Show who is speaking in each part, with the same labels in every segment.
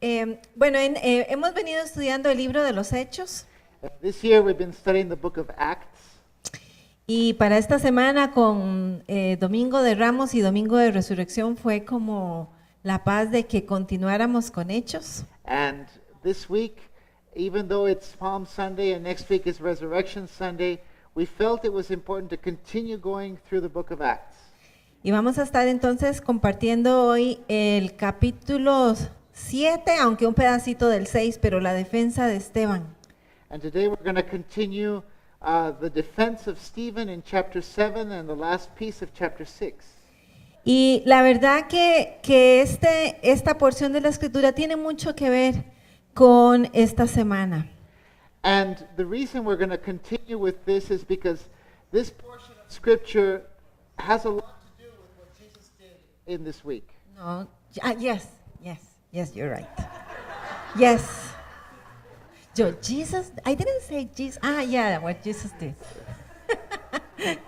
Speaker 1: Hemos venido estudiando el libro de los Hechos
Speaker 2: This year we've been studying the book of Acts.
Speaker 1: y para esta semana con Domingo de Ramos y Domingo de Resurrección fue como la paz de que continuáramos con Hechos.
Speaker 2: And this week, even though it's Palm Sunday and next week is Resurrection Sunday, we felt it was important to continue going through the book of Acts.
Speaker 1: Y vamos a estar entonces compartiendo hoy el capítulo 7, aunque un pedacito del 6, pero la defensa de Esteban.
Speaker 2: And today we're going to continue the defense of Stephen in chapter 7 and the last piece of chapter 6.
Speaker 1: Y la verdad que esta porción de la escritura tiene mucho que ver con esta semana.
Speaker 2: And the reason we're going to continue with this is because this portion of scripture has a lot to do with what Jesus did in this week.
Speaker 1: No, yes, you're right. Yes. I didn't say Jesus. What Jesus did.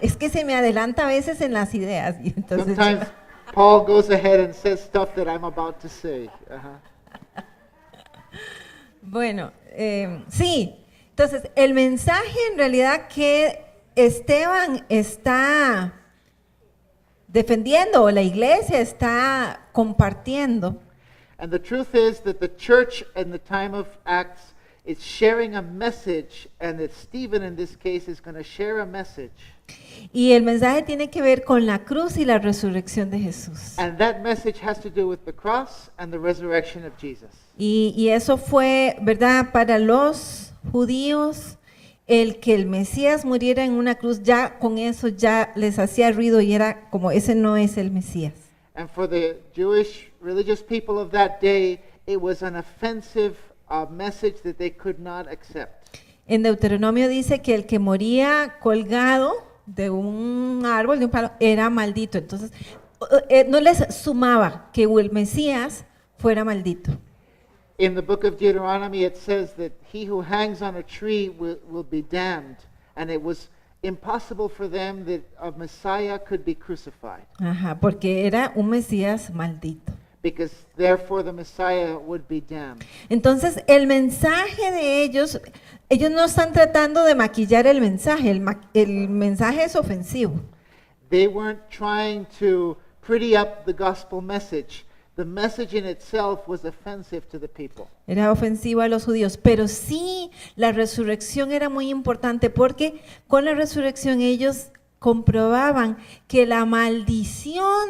Speaker 1: Es que se me adelanta a veces en las ideas. Y entonces
Speaker 2: Sometimes Paul goes ahead and says stuff that I'm about to say.
Speaker 1: Bueno, sí. Entonces, el mensaje en realidad que Esteban está defendiendo, o la iglesia está compartiendo,
Speaker 2: And the truth is that the church in the time of Acts is sharing a message, and that Stephen in this case is going to share a message.
Speaker 1: y el mensaje tiene que ver con la cruz y la resurrección de Jesús.
Speaker 2: And that message has to do with the cross and the resurrection of Jesus.
Speaker 1: Y eso fue, ¿verdad? Para los judíos, el que el Mesías muriera en una cruz, ya con eso ya les hacía ruido y era como, ese no es el Mesías.
Speaker 2: And for the Jewish religious people of that day, it was an offensive message that they could not accept.
Speaker 1: En Deuteronomio dice que el que moría colgado de un árbol, de un palo, era maldito. Entonces, no les sumaba que el Mesías fuera maldito.
Speaker 2: In the book of Deuteronomy, it says that he who hangs on a tree will be damned. And it was impossible for them that a Messiah could be crucified,
Speaker 1: Ajá, porque era un Mesías maldito.
Speaker 2: because therefore the Messiah would be damned.
Speaker 1: Entonces, el mensaje de ellos no están tratando de maquillar el mensaje, el mensaje es ofensivo.
Speaker 2: They weren't trying to pretty up the gospel message. The message in itself was offensive to the people.
Speaker 1: Era ofensivo a los judíos, pero sí la resurrección era muy importante porque con la resurrección ellos comprobaban que la maldición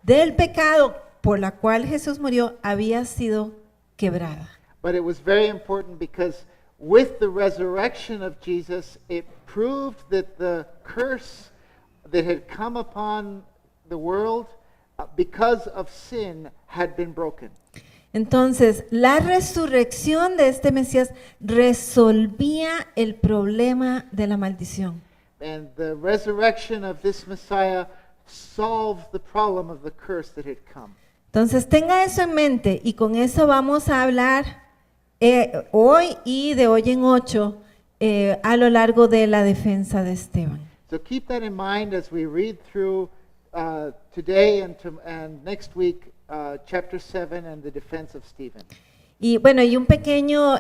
Speaker 1: del pecado por la cual Jesús murió había sido quebrada.
Speaker 2: But it was very important because with the resurrection of Jesus, it proved that the curse that had come upon the world because of sin had been broken.
Speaker 1: Entonces, la resurrección de este Mesías resolvía el problema de la maldición.
Speaker 2: And the resurrection of this Messiah solved the problem of the curse that had come.
Speaker 1: Entonces, tenga eso en mente y con eso vamos a hablar hoy y de hoy en 8 a lo largo de la defensa de Esteban.
Speaker 2: So keep that in mind as we read through today and next week chapter 7 and the defense of Stephen.
Speaker 1: Y bueno, y un pequeño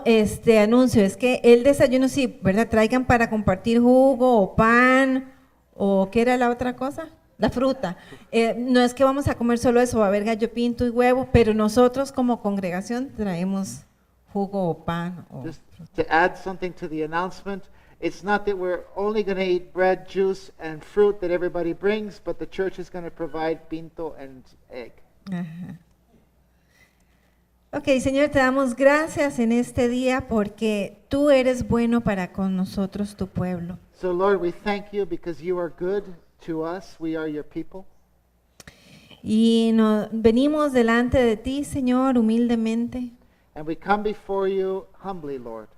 Speaker 1: anuncio, es que el desayuno sí, ¿verdad? Traigan para compartir jugo o pan o ¿qué era la otra cosa? La fruta. No es que vamos a comer solo eso, va a haber gallo pinto y huevo, pero nosotros como congregación traemos jugo o pan.
Speaker 2: Just to add something to the announcement, it's not that we're only going to eat bread, juice, and fruit that everybody brings, but the church is going to provide pinto and egg.
Speaker 1: Ajá. Ok, Señor, te damos gracias en este día porque tú eres bueno para con nosotros, tu pueblo.
Speaker 2: So Lord, we thank you because you are good to us. We are your people.
Speaker 1: Y venimos delante de ti, Señor, humildemente,
Speaker 2: And we come before you humbly, Lord,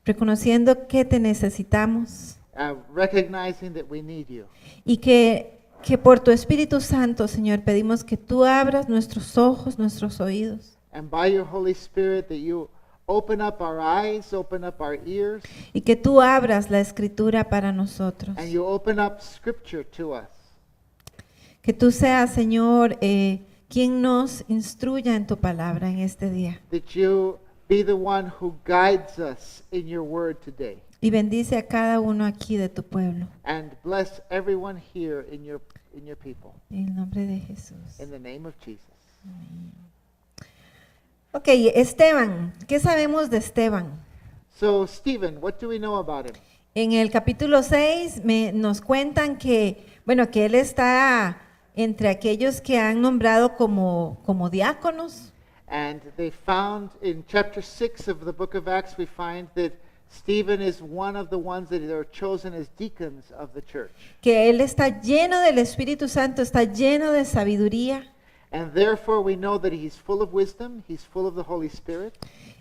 Speaker 1: reconociendo que te necesitamos
Speaker 2: recognizing that we need you.
Speaker 1: y que por tu Espíritu Santo, Señor, pedimos que tú abras nuestros ojos, nuestros oídos
Speaker 2: And by your Holy Spirit, that you open up our eyes, open up our ears,
Speaker 1: y que tú abras la Escritura para nosotros.
Speaker 2: and you open up Scripture to us.
Speaker 1: Que tú seas, Señor, quien nos instruya en tu palabra en este día.
Speaker 2: that you be the one who guides us in your word today.
Speaker 1: Y bendice a cada uno aquí de tu pueblo.
Speaker 2: And bless everyone here in your people.
Speaker 1: En el nombre de Jesús.
Speaker 2: In the name of Jesus.
Speaker 1: Ok, Esteban, ¿qué sabemos de Esteban?
Speaker 2: So, Stephen, what do we know about him?
Speaker 1: En el capítulo 6 nos cuentan que, bueno, que él está entre aquellos que han nombrado como diáconos.
Speaker 2: And they found in chapter 6 of the book of Acts, we find that Stephen is one of the ones that are chosen as deacons of the church.
Speaker 1: Que él está lleno del Espíritu Santo, está lleno de sabiduría.
Speaker 2: And therefore we know that he's full of wisdom, he's full of the Holy Spirit.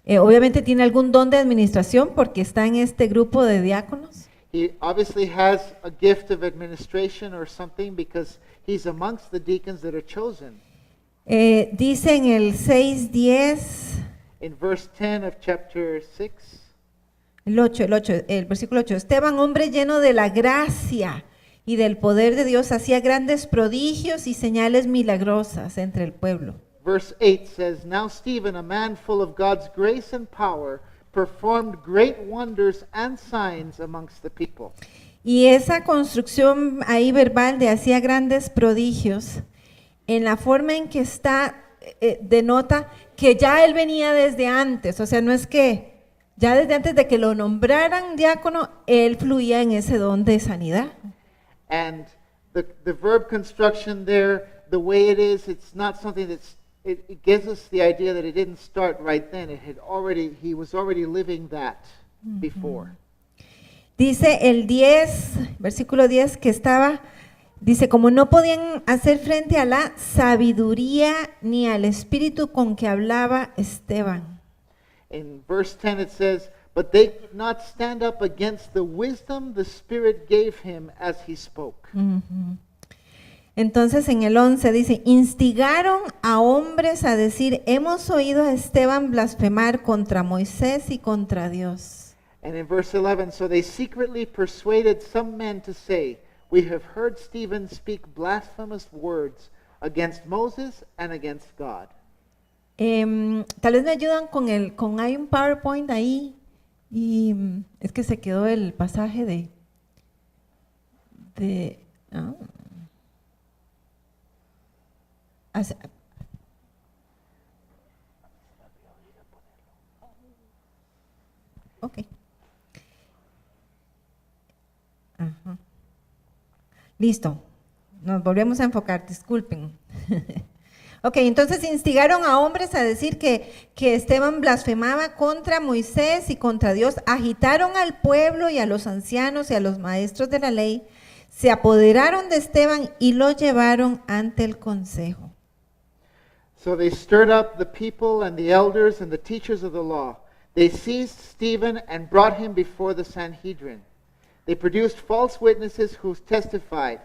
Speaker 1: Obviamente tiene algún don de administración porque está en este grupo de diáconos.
Speaker 2: He obviously has a gift of administration or something because he's amongst the deacons that are chosen.
Speaker 1: Dice en el 6:10,
Speaker 2: In verse 10 of chapter 6,
Speaker 1: el versículo 8, Esteban, hombre lleno de la gracia y del poder de Dios, hacía grandes prodigios y señales milagrosas entre el pueblo.
Speaker 2: verse 8 says, Now Stephen, a man full of God's grace and power, performed great wonders and signs amongst the people.
Speaker 1: Y esa construcción ahí verbal de hacía grandes prodigios, en la forma en que está, denota que ya él venía desde antes, o sea, no es que ya desde antes de que lo nombraran diácono, él fluía en ese don de sanidad.
Speaker 2: And the verb construction there, the way it is, it's not something it gives us the idea that it didn't start right then. He was already living that before.
Speaker 1: Dice el 10, versículo 10, que dice, como no podían hacer frente a la sabiduría ni al espíritu con que hablaba Esteban.
Speaker 2: In verse 10 it says, But they could not stand up against the wisdom the Spirit gave him as he spoke.
Speaker 1: Entonces en el 11 dice, instigaron a hombres a decir, hemos oído a Esteban blasfemar contra Moisés y contra Dios.
Speaker 2: And in verse 11, so they secretly persuaded some men to say, We have heard Stephen speak blasphemous words against Moses and against God.
Speaker 1: Tal vez me ayudan hay un PowerPoint ahí, y es que se quedó el pasaje ok. Ajá. Listo. Nos volvemos a enfocar, disculpen. Ok, entonces instigaron a hombres a decir que Esteban blasfemaba contra Moisés y contra Dios. Agitaron al pueblo y a los ancianos y a los maestros de la ley. Se apoderaron de Esteban y lo llevaron ante el consejo.
Speaker 2: So they stirred up the people and the elders and the teachers of the law. They seized Stephen and brought him before the Sanhedrin. They produced false witnesses who testified,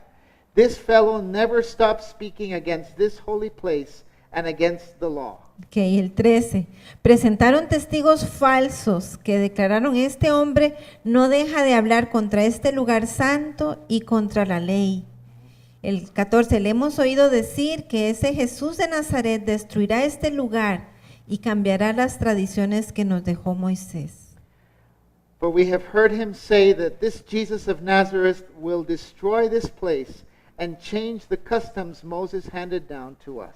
Speaker 2: This fellow never stopped speaking against this holy place and against the law.
Speaker 1: Ok, el 13. Presentaron testigos falsos que declararon, este hombre no deja de hablar contra este lugar santo y contra la ley. El 14. Le hemos oído decir que ese Jesús de Nazaret destruirá este lugar y cambiará las tradiciones que nos dejó Moisés.
Speaker 2: For we have heard him say that this Jesus of Nazareth will destroy this place and change the customs Moses handed down to us.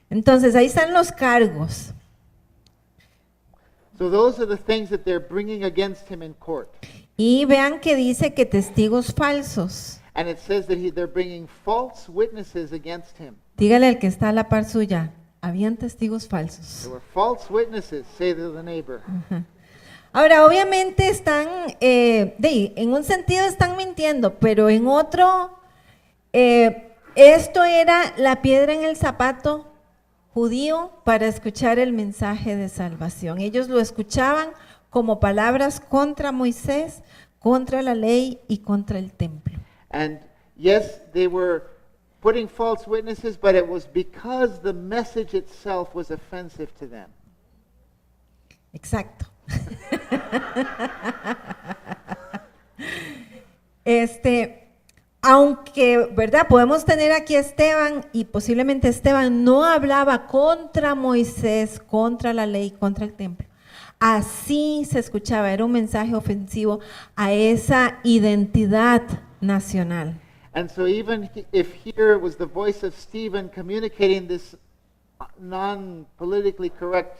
Speaker 1: Entonces ahí están los cargos.
Speaker 2: So those are the things that they're bringing against him in court.
Speaker 1: Y vean que dice que testigos falsos.
Speaker 2: And it says that they're bringing false witnesses against him.
Speaker 1: Dígale al que está a la par suya, habían testigos falsos.
Speaker 2: There were false witnesses, say to the neighbor.
Speaker 1: Ahora, obviamente están, en un sentido están mintiendo, pero en otro, esto era la piedra en el zapato judío para escuchar el mensaje de salvación. Ellos lo escuchaban como palabras contra Moisés, contra la ley y contra el templo.
Speaker 2: And yes, they were putting false witnesses, but it was because the message itself was offensive to them.
Speaker 1: Exacto. aunque, ¿verdad? Podemos tener aquí a Esteban y posiblemente Esteban no hablaba contra Moisés, contra la ley, contra el templo. Así se escuchaba, era un mensaje ofensivo a esa identidad nacional.
Speaker 2: And so even if here was the voice of Stephen communicating this non-politically correct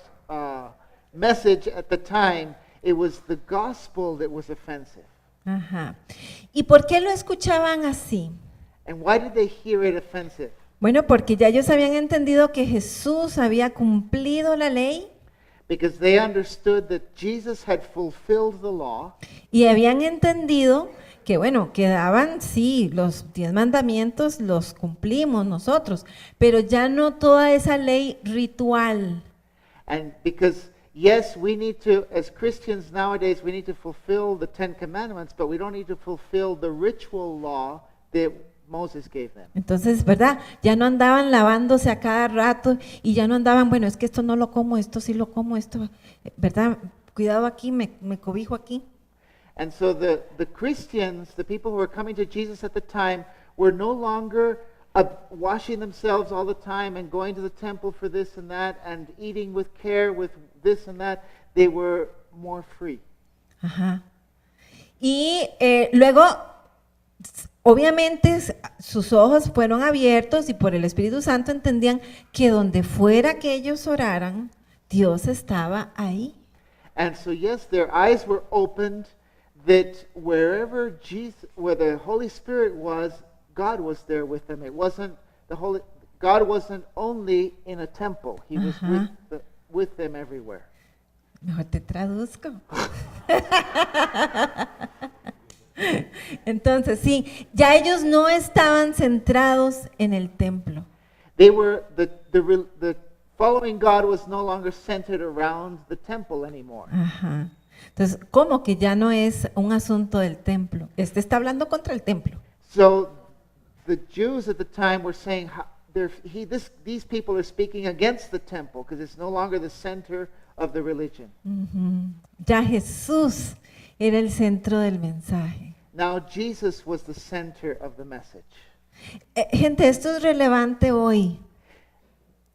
Speaker 2: message at the time, it was the gospel that was offensive.
Speaker 1: Ajá. ¿Y por qué lo escuchaban así?
Speaker 2: And why did they hear it offensive?
Speaker 1: Bueno, porque ya ellos habían entendido que Jesús había cumplido la ley
Speaker 2: Because they understood that Jesus had fulfilled the law,
Speaker 1: y habían entendido que, bueno, quedaban, sí, los 10 mandamientos los cumplimos nosotros, pero ya no toda esa ley ritual.
Speaker 2: and because yes, we need to, as Christians nowadays, we need to fulfill the 10 Commandments, but we don't need to fulfill the ritual law that Moses gave them.
Speaker 1: Entonces, ¿verdad? Ya no andaban lavándose a cada rato y ya no andaban, bueno, es que esto no lo como, esto sí lo como, esto, ¿verdad? Cuidado aquí, me cobijo aquí.
Speaker 2: And so the Christians, the people who were coming to Jesus at the time, were no longer washing themselves all the time and going to the temple for this and that and eating with care with this and that. They were more free.
Speaker 1: Ajá. Y luego, obviamente, sus ojos fueron abiertos y por el Espíritu Santo entendían que donde fuera que ellos oraran, Dios estaba ahí.
Speaker 2: And so yes, their eyes were opened that wherever Jesus, where the Holy Spirit was, God was there with them. It wasn't God wasn't only in a temple. He was with them everywhere.
Speaker 1: Mejor te traduzco. Entonces, sí, ya ellos no estaban centrados en el templo.
Speaker 2: They were the following God was no longer centered around the temple anymore.
Speaker 1: Ajá. Entonces, ¿cómo que ya no es un asunto del templo? Este está hablando contra el templo.
Speaker 2: So the Jews at the time were saying these people are speaking against the temple because it's no longer the center of the religion.
Speaker 1: Ujú. Ya Jesús era el centro del mensaje.
Speaker 2: Now Jesus was the center of the message.
Speaker 1: Gente, esto es relevante hoy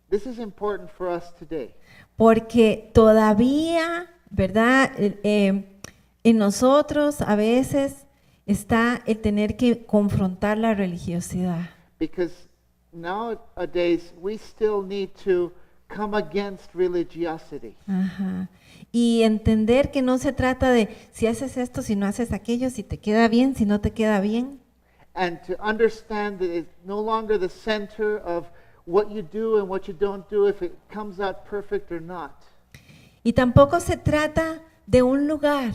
Speaker 2: This is important for us today
Speaker 1: porque todavía, ¿verdad? En nosotros a veces está el tener que confrontar la religiosidad.
Speaker 2: because nowadays we still need to come against religiosity.
Speaker 1: Ajá. Y entender que no se trata de si haces esto, si no haces aquello, si te queda bien, si no te queda bien.
Speaker 2: And to understand that it's no longer the center of what you do and what you don't do, if it comes out perfect or not.
Speaker 1: Y tampoco se trata de un lugar.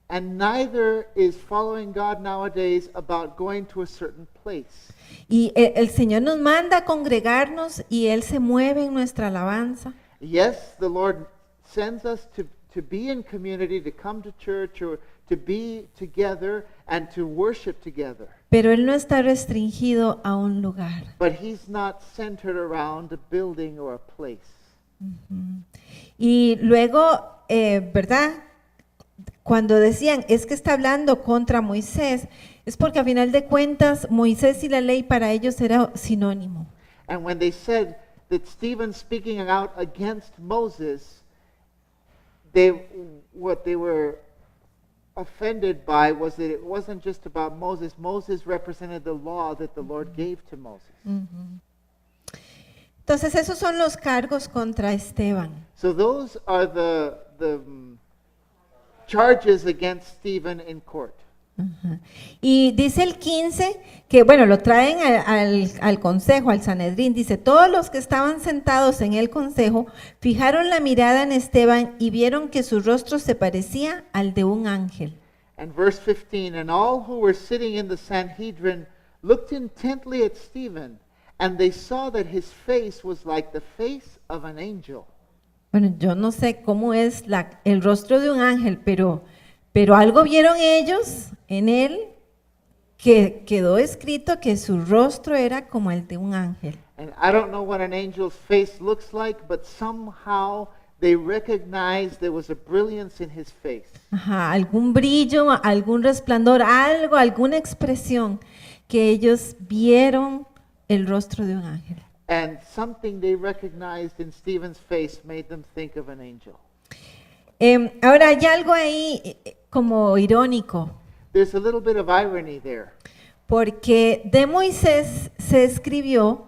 Speaker 2: And neither is following God nowadays about going to a certain place.
Speaker 1: Y el Señor nos manda a congregarnos y Él se mueve en nuestra alabanza.
Speaker 2: Yes, the Lord sends us to be in community, to come to church, or to be together and to worship together.
Speaker 1: Pero Él no está restringido a un lugar.
Speaker 2: But He's not centered around a building or a place.
Speaker 1: Y luego, ¿verdad? Cuando decían, es que está hablando contra Moisés, es porque a final de cuentas Moisés y la ley para ellos era sinónimo.
Speaker 2: And when they said that Stephen speaking out against Moses, what they were offended by was that it wasn't just about Moses. Moses represented the law that the Lord gave to Moses.
Speaker 1: Entonces esos son los cargos contra Esteban.
Speaker 2: So those are the charges against Stephen in court.
Speaker 1: Ajá. Y dice el 15 que, bueno, lo traen al consejo, al Sanedrín. Dice, todos los que estaban sentados en el consejo fijaron la mirada en Esteban y vieron que su rostro se parecía al de un ángel.
Speaker 2: And verse 15, and all who were sitting in the Sanhedrin looked intently at Stephen, and they saw that his face was like the face of an angel.
Speaker 1: Bueno, yo no sé cómo es el rostro de un ángel, pero algo vieron ellos en él que quedó escrito que su rostro era como el de un ángel.
Speaker 2: And I don't know what an angel's face looks like, but somehow they recognized there was a brilliance in his face.
Speaker 1: Ajá, algún brillo, algún resplandor, algo, alguna expresión que ellos vieron el rostro de un ángel.
Speaker 2: And something they recognized in Stephen's face made them think of an angel.
Speaker 1: Ahora hay algo ahí como irónico,
Speaker 2: There's a little bit of irony there.
Speaker 1: porque de Moisés se escribió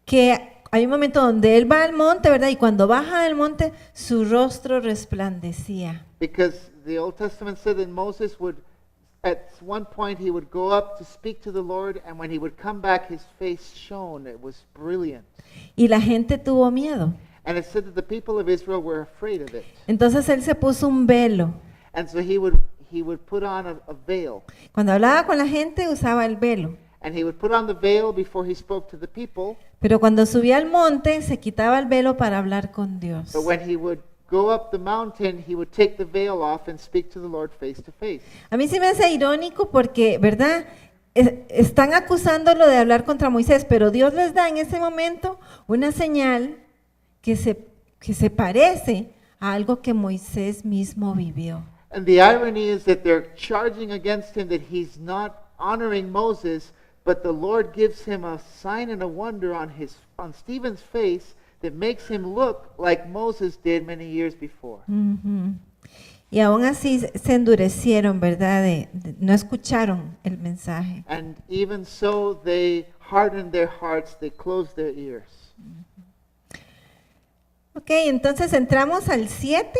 Speaker 1: que hay un momento donde él va al monte, ¿verdad? Y cuando baja del monte, su rostro resplandecía.
Speaker 2: Because the Old Testament said that Moses would, at one point, he would go up to speak to the Lord, and when he would come back, his face shone. It was brilliant.
Speaker 1: Y la gente tuvo miedo.
Speaker 2: And it said that the people of Israel were afraid of it.
Speaker 1: Entonces él se puso un velo.
Speaker 2: And so he would put on a veil.
Speaker 1: Cuando hablaba con la gente usaba el velo.
Speaker 2: And he would put on the veil before he spoke to the people.
Speaker 1: Pero cuando subía al monte se quitaba el velo para hablar con Dios.
Speaker 2: But when he would go up the mountain, he would take the veil off and speak to the Lord face to face.
Speaker 1: A mí sí me hace irónico porque, ¿verdad? Están acusándolo de hablar contra Moisés, pero Dios les da en ese momento una señal que se parece a algo que Moisés mismo vivió.
Speaker 2: And the irony is that they're charging against him that he's not honoring Moses, but the Lord gives him a sign and a wonder on Stephen's face that makes him look like Moses did many years before.
Speaker 1: Ujú. Y aún así se endurecieron, ¿verdad? No escucharon el mensaje.
Speaker 2: And even so, they hardened their hearts, they closed their ears.
Speaker 1: Ok, entonces entramos al 7,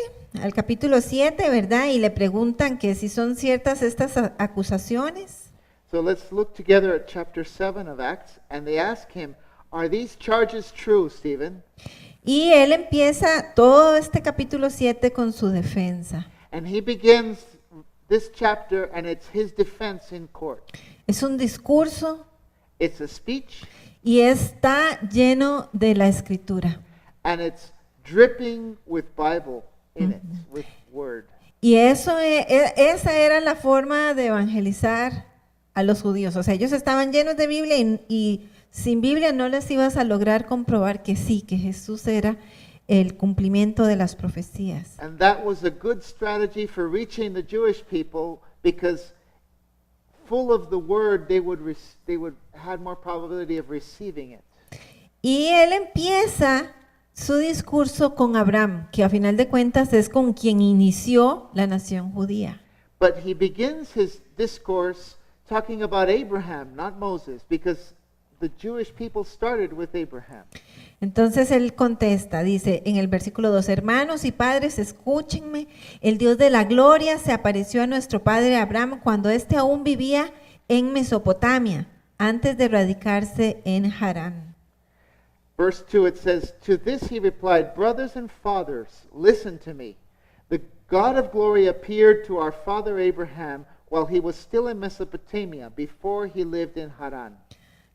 Speaker 1: al capítulo 7, ¿verdad? Y le preguntan que si son ciertas estas acusaciones.
Speaker 2: So let's look together at chapter 7 of Acts, and they ask him, "Are these charges true, Stephen?"
Speaker 1: Y él empieza todo este capítulo 7 con su defensa.
Speaker 2: And he begins this chapter, and it's his defense in court.
Speaker 1: Es un discurso
Speaker 2: It's a speech,
Speaker 1: y está lleno de la escritura.
Speaker 2: and it's dripping with Bible in it, with word.
Speaker 1: Y esa era la forma de evangelizar a los judíos. O sea, ellos estaban llenos de Biblia y sin Biblia no les ibas a lograr comprobar que sí, que Jesús era el cumplimiento de las profecías.
Speaker 2: And that was a good strategy for reaching the Jewish people, because full of the word, they would had more probability of receiving it.
Speaker 1: Y él empieza su discurso con Abraham, que a final de cuentas es con quien inició la nación judía.
Speaker 2: But he begins his discourse talking about Abraham, not Moses, because the Jewish people started with Abraham.
Speaker 1: Entonces él contesta, dice en el versículo 2, hermanos y padres, escúchenme, el Dios de la gloria se apareció a nuestro padre Abraham cuando éste aún vivía en Mesopotamia, antes de radicarse en Harán.
Speaker 2: Verse 2, it says, "To this he replied, brothers and fathers, listen to me. The God of glory appeared to our father Abraham while he was still in Mesopotamia, before he lived in Haran.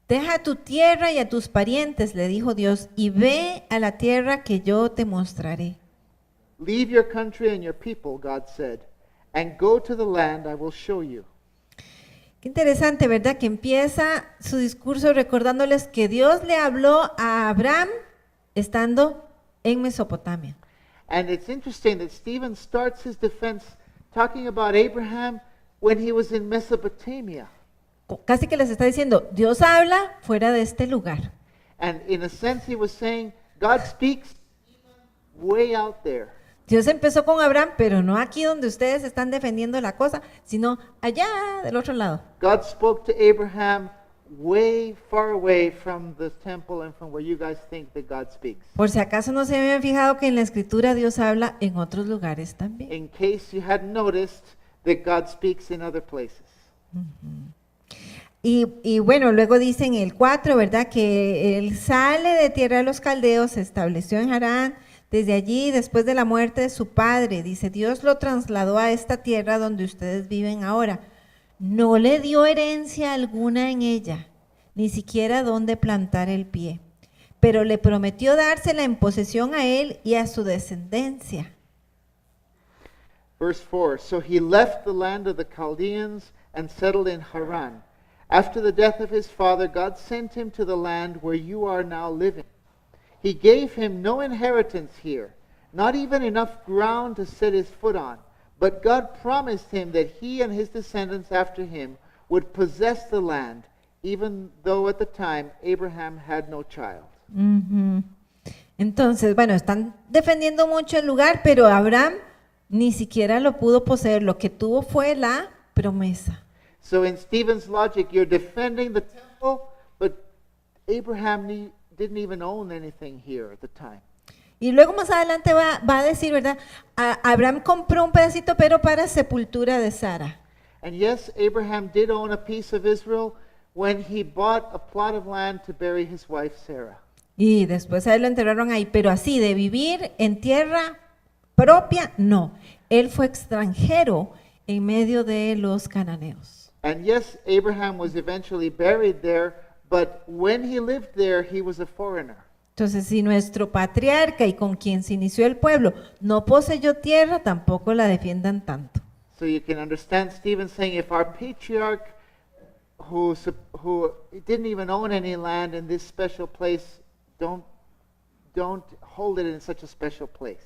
Speaker 1: Deja tu tierra y a tus parientes, le dijo Dios, y ve a la tierra que yo te mostraré.
Speaker 2: Leave your country and your people," God said, "and go to the land I will show you."
Speaker 1: Qué interesante, ¿verdad? Que empieza su discurso recordándoles que Dios le habló a Abraham estando en Mesopotamia.
Speaker 2: And it's interesting that Stephen starts his defense talking about Abraham when he was in Mesopotamia.
Speaker 1: Casi que les está diciendo, Dios habla fuera de este lugar.
Speaker 2: And in a sense, he was saying, God speaks way out there.
Speaker 1: Dios empezó con Abraham, pero no aquí donde ustedes están defendiendo la cosa, sino allá del otro lado.
Speaker 2: God spoke to Abraham way far away from the temple and from where you guys think that God speaks.
Speaker 1: Por si acaso no se habían fijado que en la escritura Dios habla en otros lugares también.
Speaker 2: In case you hadn't noticed that God speaks in other places.
Speaker 1: Y bueno, luego dice en el 4, ¿verdad? Que él sale de tierra de los caldeos, se estableció en Harán. Desde allí, después de la muerte de su padre, dice, Dios lo trasladó a esta tierra donde ustedes viven ahora. No le dio herencia alguna en ella, ni siquiera donde plantar el pie, pero le prometió dársela en posesión a él y a su descendencia.
Speaker 2: Verse 4, "So he left the land of the Chaldeans and settled in Haran. After the death of his father, God sent him to the land where you are now living. He gave him no inheritance here, not even enough ground to set his foot on. But God promised him that he and his descendants after him would possess the land, even though at the time Abraham had no child.
Speaker 1: Ujú. Entonces, bueno, están defendiendo mucho el lugar, pero Abraham ni siquiera lo pudo poseer. Lo que tuvo fue la promesa.
Speaker 2: So in Stephen's logic, you're defending the temple, but Abraham didn't even own anything here at the time.
Speaker 1: Y luego más adelante va a decir, ¿verdad? Abraham compró un pedacito, pero para sepultura de Sara.
Speaker 2: And yes, Abraham did own a piece of Israel when he bought a plot of land to bury his wife Sarah.
Speaker 1: Y después a él lo enterraron ahí, pero así de vivir en tierra propia, no. Él fue extranjero en medio de los cananeos.
Speaker 2: And yes, Abraham was eventually buried there, but when he lived there, he was a foreigner.
Speaker 1: Entonces, si nuestro patriarca y con quien se inició el pueblo no poseyó tierra, tampoco la defiendan tanto.
Speaker 2: So you can understand Stephen saying, if our patriarch, who didn't even own any land in this special place, don't hold it in such a special place.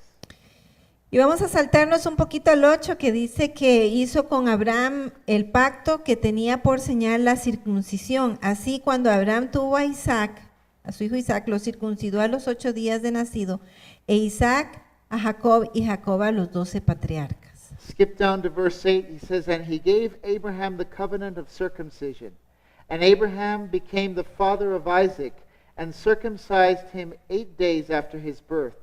Speaker 1: Y vamos a saltarnos un poquito al 8, que dice que hizo con Abraham el pacto que tenía por señal la circuncisión. Así, cuando Abraham tuvo a Isaac, a su hijo Isaac, lo circuncidó a los 8 días de nacido, e Isaac a Jacob y Jacob a los 12 patriarcas.
Speaker 2: Skip down to verse 8. He says, and he gave Abraham the covenant of circumcision. And Abraham became the father of Isaac, and circumcised him 8 days after his birth.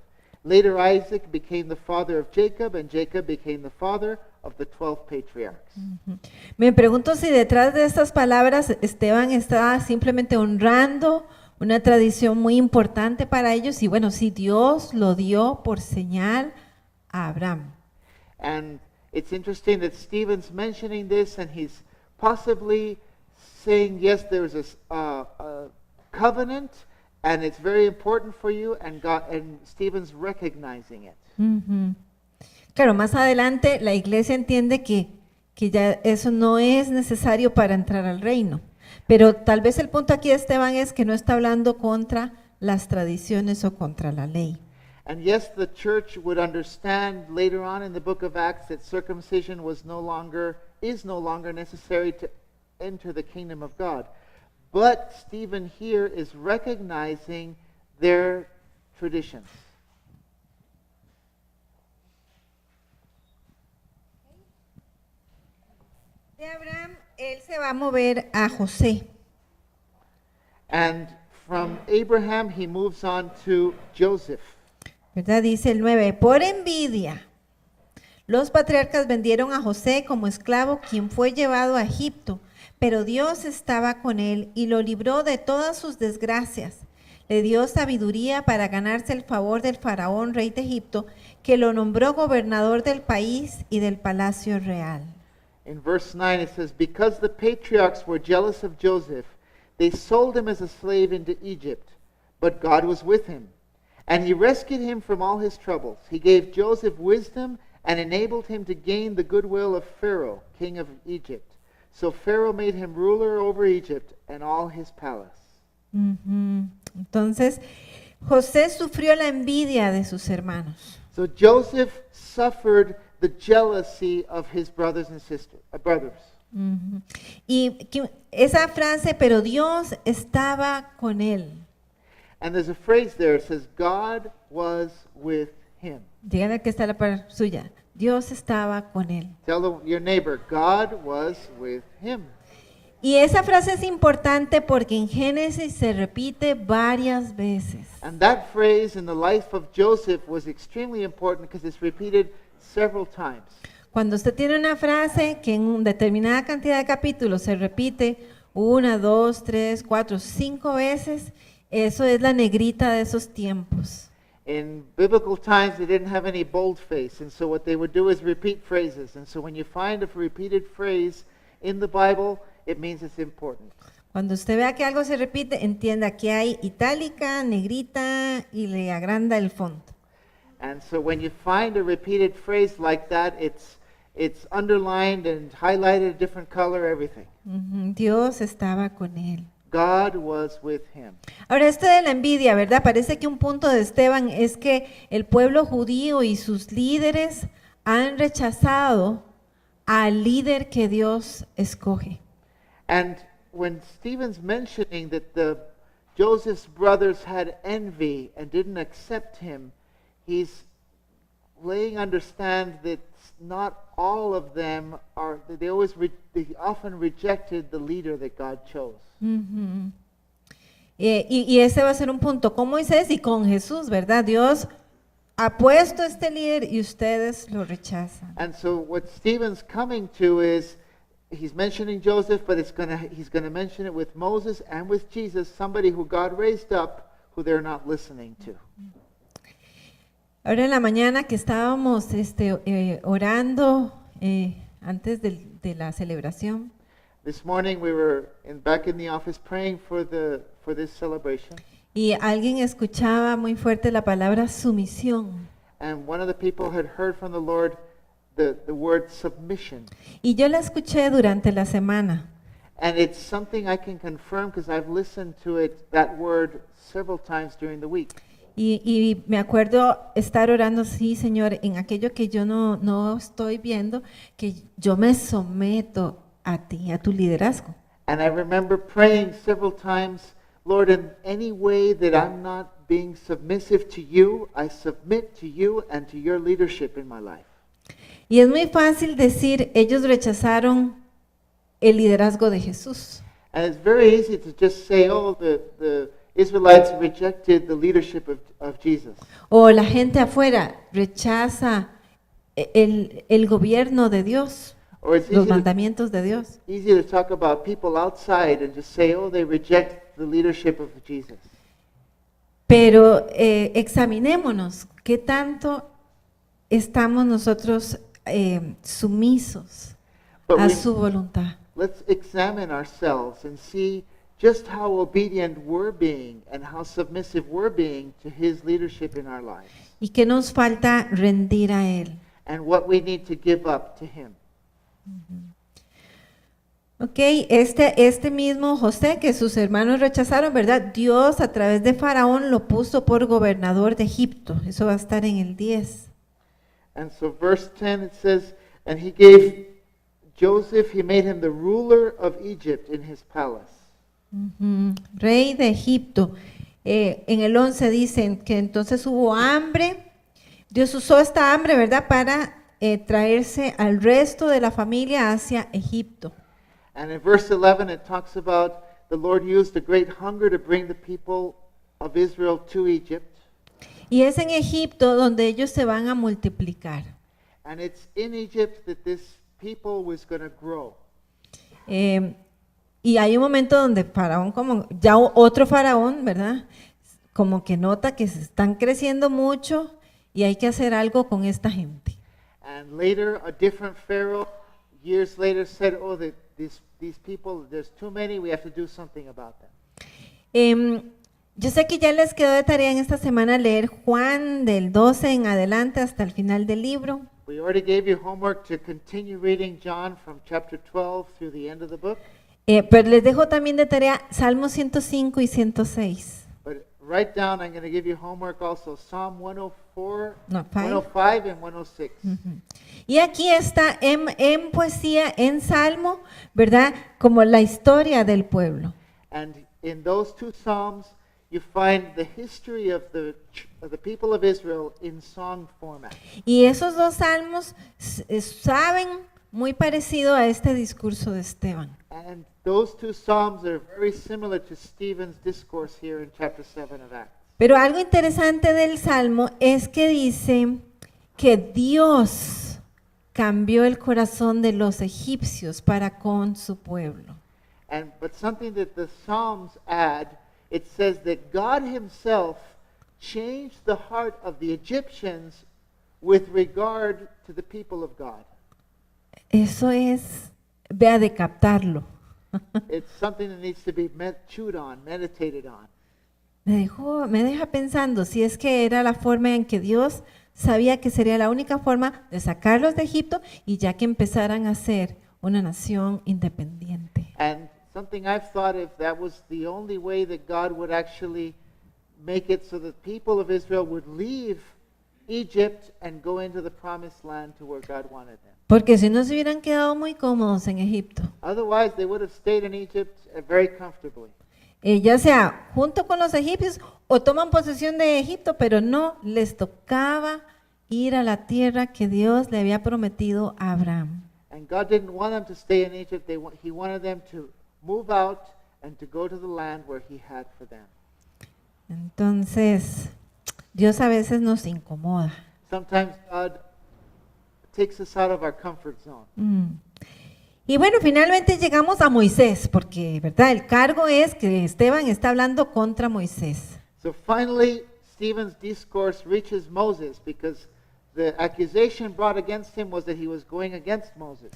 Speaker 2: Later Isaac became the father of Jacob, and Jacob became the father of the 12 patriarchs.
Speaker 1: Me pregunto si detrás de estas palabras Esteban está simplemente honrando una tradición muy importante para ellos, y bueno, si Dios lo dio por señal a Abraham.
Speaker 2: And it's interesting that Stephen's mentioning this, and he's possibly saying, yes, there's a covenant, and it's very important for you, and Stephen's recognizing it.
Speaker 1: Ujú. Claro, más adelante la iglesia entiende que ya eso no es necesario para entrar al reino. Pero tal vez el punto aquí de Esteban es que no está hablando contra las tradiciones o contra la ley.
Speaker 2: And yes, the church would understand later on in the book of Acts that circumcision is no longer necessary to enter the kingdom of God. But Stephen here is recognizing their traditions.
Speaker 1: De Abraham, él se va a mover a José.
Speaker 2: And from Abraham, he moves on to Joseph.
Speaker 1: ¿Verdad? Dice el 9, por envidia, los patriarcas vendieron a José como esclavo, quien fue llevado a Egipto, pero Dios estaba con él y lo libró de todas sus desgracias. Le dio sabiduría para ganarse el favor del faraón, rey de Egipto, que lo nombró gobernador del país y del palacio real.
Speaker 2: In verse 9 it says, because the patriarchs were jealous of Joseph, they sold him as a slave into Egypt, but God was with him. And he rescued him from all his troubles. He gave Joseph wisdom and enabled him to gain the goodwill of Pharaoh, king of Egypt. So Pharaoh made him ruler over Egypt and all his palace.
Speaker 1: Ujú. Entonces, José sufrió la envidia de sus hermanos.
Speaker 2: So Joseph suffered the jealousy of his brothers and brothers.
Speaker 1: Ujú. Y esa frase, pero Dios estaba con él.
Speaker 2: And there's a phrase there, it says, God was with him.
Speaker 1: Dígale que está la palabra suya. Dios estaba con él.
Speaker 2: Tell your neighbor, God was with him.
Speaker 1: Y esa frase es importante porque en Génesis se repite varias veces.
Speaker 2: And that phrase in the life of Joseph was extremely important because it's repeated several times.
Speaker 1: Cuando usted tiene una frase que en una determinada cantidad de capítulos se repite 1, 2, 3, 4, 5 veces, eso es la negrita de esos tiempos.
Speaker 2: In biblical times, they didn't have any boldface, and so what they would do is repeat phrases. And so when you find a repeated phrase in the Bible, it means it's important.
Speaker 1: Cuando usted vea que algo se repite, entienda que hay itálica, negrita y le agranda el fondo.
Speaker 2: And so when you find a repeated phrase like that, it's underlined and highlighted a different color, everything.
Speaker 1: Ujú. Dios estaba con él.
Speaker 2: God was with him.
Speaker 1: Ahora, esto de la envidia, ¿verdad? Parece que un punto de Esteban es que el pueblo judío y sus líderes han rechazado al líder que Dios escoge.
Speaker 2: And when Stephen's mentioning that Joseph's brothers had envy and didn't accept him, he's laying understand that not all of them are, that they often rejected the leader that God chose.
Speaker 1: Ujú. Y ese va a ser un punto con Moisés y con Jesús, ¿verdad? Dios ha puesto este líder y ustedes lo rechazan.
Speaker 2: And so what Stephen's coming to is, he's mentioning Joseph, but he's going to mention it with Moses and with Jesus, somebody who God raised up who they're not listening to.
Speaker 1: Ahora en la mañana que estábamos orando antes de la celebración,
Speaker 2: This morning we were back in the office praying for this celebration,
Speaker 1: y alguien escuchaba muy fuerte la palabra sumisión.
Speaker 2: and one of the people had heard from the Lord the word submission.
Speaker 1: Y yo la escuché durante la semana.
Speaker 2: And it's something I can confirm because I've listened to that word several times during the week.
Speaker 1: Y me acuerdo estar orando, sí, Señor, en aquello que yo no estoy viendo, que yo me someto a ti, a tu liderazgo.
Speaker 2: And I remember praying several times, Lord, in any way that I'm not being submissive to you, I submit to you and to your leadership in my life.
Speaker 1: Y es muy fácil decir, ellos rechazaron el liderazgo de Jesús.
Speaker 2: And it's very easy to just say, oh, the Israelites rejected the leadership of Jesus.
Speaker 1: O la gente afuera rechaza el gobierno de Dios,
Speaker 2: Or it's
Speaker 1: los mandamientos de Dios.
Speaker 2: easy to talk about people outside and just say, oh, they reject the leadership of Jesus.
Speaker 1: Pero examinémonos, ¿qué tanto estamos nosotros sumisos
Speaker 2: But
Speaker 1: a
Speaker 2: we-
Speaker 1: su voluntad?
Speaker 2: Let's examine ourselves and see just how obedient we're being and how submissive we're being to His leadership in our lives,
Speaker 1: ¿Y qué nos falta rendir a Él?
Speaker 2: and what we need to give up to Him.
Speaker 1: Ok, este mismo José que sus hermanos rechazaron, ¿verdad? Dios a través de Faraón lo puso por gobernador de Egipto. Eso va a estar en el 10.
Speaker 2: And so verse 10 it says, and He gave Joseph, He made him the ruler of Egypt in His palace.
Speaker 1: Ujú, Rey de Egipto. En el 11 dicen que entonces hubo hambre. Dios usó esta hambre, ¿verdad? Para traerse al resto de la familia hacia Egipto.
Speaker 2: And in verse 11 it talks about the Lord used a great hunger to bring the people of Israel to Egypt.
Speaker 1: Y es en Egipto donde ellos se van a multiplicar.
Speaker 2: And it's in Egypt that this people was going to grow.
Speaker 1: Y hay un momento donde Faraón, como ya otro Faraón, ¿verdad? Como que nota que se están creciendo mucho y hay que hacer algo con esta gente.
Speaker 2: And later, a different Pharaoh, years later, said, oh, these people, there's too many, we have to do something about them.
Speaker 1: Yo sé que ya les quedó de tarea en esta semana leer Juan del 12 en adelante hasta el final del libro.
Speaker 2: We already gave you homework to continue reading John from chapter 12 through the end of the book.
Speaker 1: Pero les dejo también de tarea Salmos 105 y 106.
Speaker 2: But write down, I'm going to give you homework also, Psalm 104,
Speaker 1: No, five.
Speaker 2: 105 and 106.
Speaker 1: Y aquí está en poesía, en salmo, ¿verdad? Como la historia del pueblo.
Speaker 2: And in those two Psalms, you find the history of the people of Israel in song format.
Speaker 1: Y esos dos salmos saben muy parecido a este discurso de Esteban.
Speaker 2: And those two Psalms are very similar to Stephen's discourse here in chapter 7 of Acts.
Speaker 1: Pero algo interesante del salmo es que dice que Dios cambió el corazón de los egipcios para con su pueblo.
Speaker 2: But something that the Psalms add, it says that God Himself changed the heart of the Egyptians with regard to the people of God.
Speaker 1: Eso es, vea, de captarlo.
Speaker 2: It's something that needs to be chewed on, meditated on.
Speaker 1: Me deja pensando si es que era la forma en que Dios sabía que sería la única forma de sacarlos de Egipto y ya que empezaran a ser una nación independiente.
Speaker 2: And something I've thought, if that was the only way that God would actually make it so that people of Israel would leave Egypt and go into the promised land to where God wanted them.
Speaker 1: Porque si no se hubieran quedado muy cómodos en Egipto.
Speaker 2: Otherwise, they would have stayed in Egypt very comfortably.
Speaker 1: Ya sea junto con los egipcios o toman posesión de Egipto, pero no les tocaba ir a la tierra que Dios le había prometido a Abraham.
Speaker 2: And God didn't want them to stay in Egypt. He wanted them to move out and to go to the land where He had for them.
Speaker 1: Entonces, Dios a veces nos incomoda.
Speaker 2: Sometimes God takes us out of our comfort zone.
Speaker 1: Y bueno, finalmente llegamos a Moisés, porque, ¿verdad? El cargo es que Esteban está hablando contra Moisés.
Speaker 2: So finally, Stephen's discourse reaches Moses because the accusation brought against him was that he was going against Moses.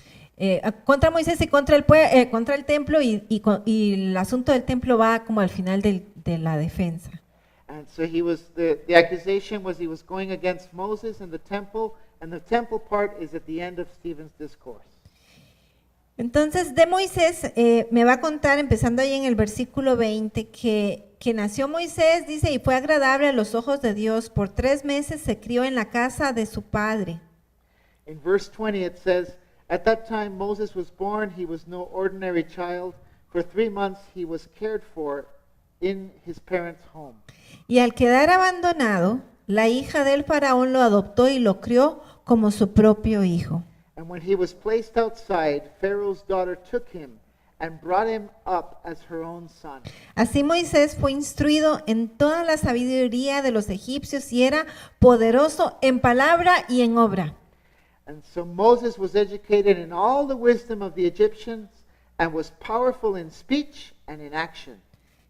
Speaker 1: Contra Moisés y contra el templo, y el asunto del templo va como al final de la defensa.
Speaker 2: And so the accusation was he was going against Moses and the temple part is at the end of Stephen's discourse.
Speaker 1: Entonces, de Moisés me va a contar, empezando ahí en el versículo 20, que nació Moisés, dice, y fue agradable a los ojos de Dios. Por 3 meses se crió en la casa de su padre.
Speaker 2: In verse 20 it says, "At that time Moses was born, he was no ordinary child. For 3 months he was cared for in his parents' home."
Speaker 1: Y al quedar abandonado, la hija del faraón lo adoptó y lo crió como su propio hijo.
Speaker 2: And when he was placed outside, Pharaoh's daughter took him and brought him up as her own son.
Speaker 1: Así Moisés fue instruido en toda la sabiduría de los egipcios y era poderoso en palabra y en obra.
Speaker 2: And so Moses was educated in all the wisdom of the Egyptians and was powerful in speech and in action.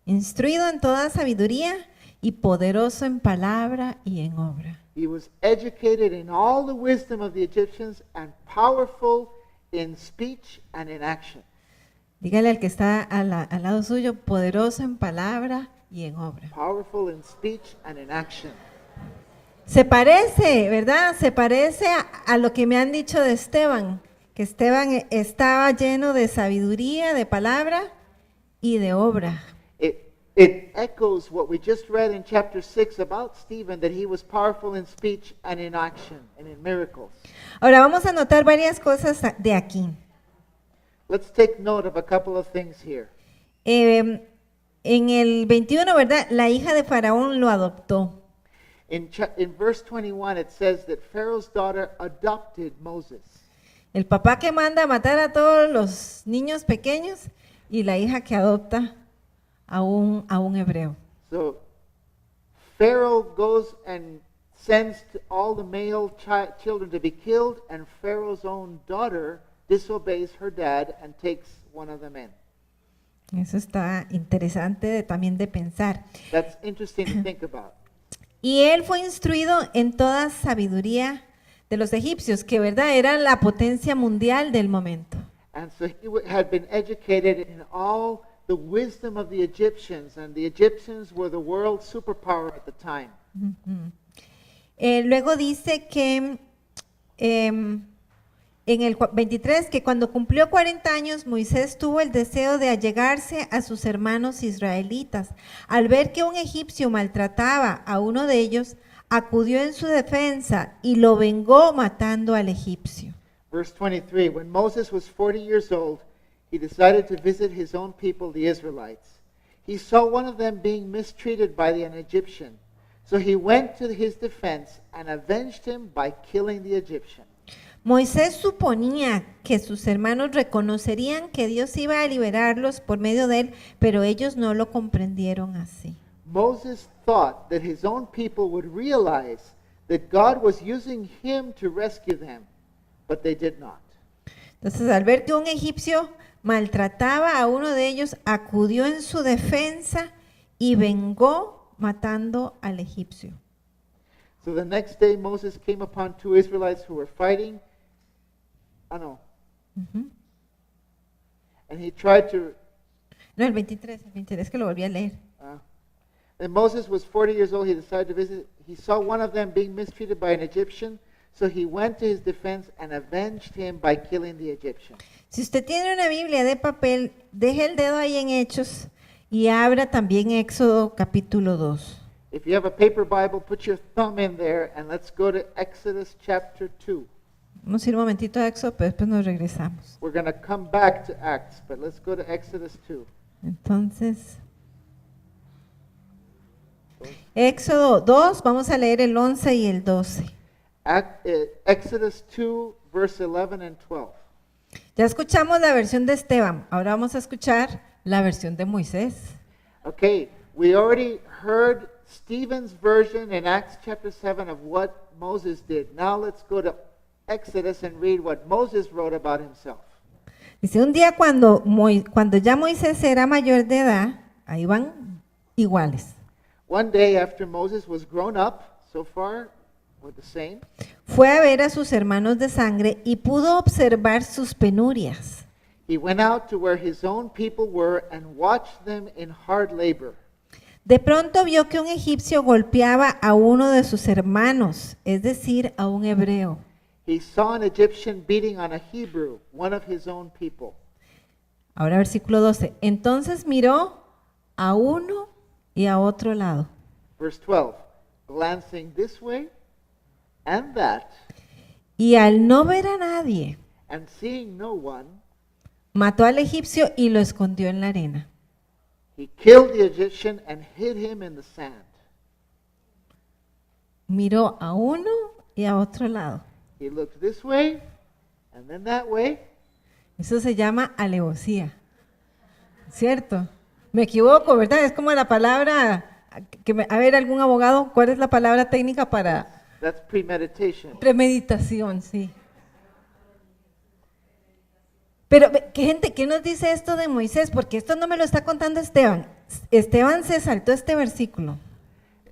Speaker 1: Instruido en toda sabiduría y poderoso en palabra y en obra.
Speaker 2: He was educated in all the wisdom of the Egyptians and powerful in speech and in action.
Speaker 1: Dígale al que está al lado suyo, poderoso en palabra y en obra.
Speaker 2: Powerful in speech and in action.
Speaker 1: Se parece, ¿verdad? Se parece a lo que me han dicho de Esteban, que Esteban estaba lleno de sabiduría, de palabra y de obra.
Speaker 2: It echoes what we just read in chapter 6 about Stephen, that he was powerful in speech and in action and in miracles.
Speaker 1: Ahora vamos a notar varias cosas de aquí.
Speaker 2: Let's take note of a couple of things here.
Speaker 1: En el 21, ¿verdad? La hija de Faraón lo adoptó.
Speaker 2: In verse 21, it says that Pharaoh's daughter adopted Moses.
Speaker 1: El papá que manda a matar a todos los niños pequeños y la hija que adopta a un hebreo.
Speaker 2: So Pharaoh goes and sends all the male children to be killed, and Pharaoh's own daughter disobeys her dad and takes one of the men.
Speaker 1: Eso está interesante también de pensar.
Speaker 2: That's interesting to think about.
Speaker 1: Y él fue instruido en toda sabiduría de los egipcios, que verdad era la potencia mundial del momento.
Speaker 2: And so he had been educated in all the wisdom of the Egyptians, and the Egyptians were the world superpower at the time.
Speaker 1: Luego dice que en el 23, que cuando cumplió 40 años, Moisés tuvo el deseo de allegarse a sus hermanos israelitas. Al ver que un egipcio maltrataba a uno de ellos, acudió en su defensa y lo vengó matando al egipcio.
Speaker 2: Verse 23, when Moses was 40 years old, he decided to visit his own people, the Israelites. He saw one of them being mistreated by an Egyptian. So he went to his defense and avenged him by killing the Egyptian.
Speaker 1: Moisés suponía que sus hermanos reconocerían que Dios iba a liberarlos por medio de él, pero ellos no lo comprendieron así.
Speaker 2: Moses thought that his own people would realize that God was using him to rescue them, but they did not.
Speaker 1: Entonces, al ver que un egipcio maltrataba a uno de ellos, acudió en su defensa y vengó matando al egipcio.
Speaker 2: So the next day Moses came upon 2 Israelites who were fighting. And he tried to...
Speaker 1: No, el 23 que lo volví a leer.
Speaker 2: And Moses was 40 years old. He decided to visit. He saw one of them being mistreated by an Egyptian. So he went to his defense and avenged him by killing the Egyptian.
Speaker 1: Si usted tiene una Biblia de papel, deje el dedo ahí en Hechos y abra también Éxodo capítulo 2.
Speaker 2: If you have a paper Bible, put your thumb in there and let's go to Exodus chapter 2.
Speaker 1: Vamos a ir un momentito a Éxodo, pero después nos regresamos.
Speaker 2: We're going to come back to Acts, but let's go to Exodus 2.
Speaker 1: Entonces, Éxodo 2, vamos a leer el 11 y el 12.
Speaker 2: Exodus 2, verse 11 and 12.
Speaker 1: Ya escuchamos la versión de Esteban, ahora vamos a escuchar la versión de Moisés.
Speaker 2: Okay, we already heard Stephen's version in Acts chapter 7 of what Moses did. Now let's go to Exodus and read what Moses wrote about himself.
Speaker 1: Dice, un día cuando ya Moisés era mayor de edad, ahí van iguales.
Speaker 2: One day after Moses was grown up, so far we're the same,
Speaker 1: Fue a ver a sus hermanos de sangre y pudo observar sus penurias.
Speaker 2: he went out to where his own people were and watched them in hard labor.
Speaker 1: De pronto vio que un egipcio golpeaba a uno de sus hermanos, es decir, a un hebreo.
Speaker 2: He saw an Egyptian beating on a Hebrew, one of his own people.
Speaker 1: Ahora versículo 12. Entonces miró a uno y a otro lado.
Speaker 2: Verse 12, glancing this way and that,
Speaker 1: Y al no ver a nadie,
Speaker 2: and seeing no one,
Speaker 1: mató al egipcio y lo escondió en la arena.
Speaker 2: he killed the Egyptian and hid him in the sand.
Speaker 1: Miró a uno y a otro lado.
Speaker 2: He looked this way and then that way.
Speaker 1: Eso se llama alevosía. ¿Cierto? Me equivoco, ¿verdad? Es como la palabra, a ver, algún abogado, ¿cuál es la palabra técnica para
Speaker 2: That's premeditation.
Speaker 1: premeditación? Sí. Pero, ¿qué gente, qué nos dice esto de Moisés? Porque esto no me lo está contando Esteban. Esteban se saltó este versículo.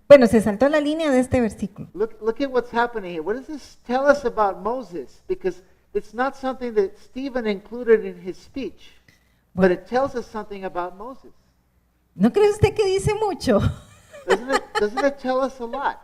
Speaker 1: Bueno, se saltó la línea de este versículo.
Speaker 2: Look at what's happening here. What does this tell us about Moses? Because it's not something that Stephen included in his speech, but it tells us something about Moses.
Speaker 1: ¿No cree usted que dice mucho?
Speaker 2: Doesn't it tell us a lot?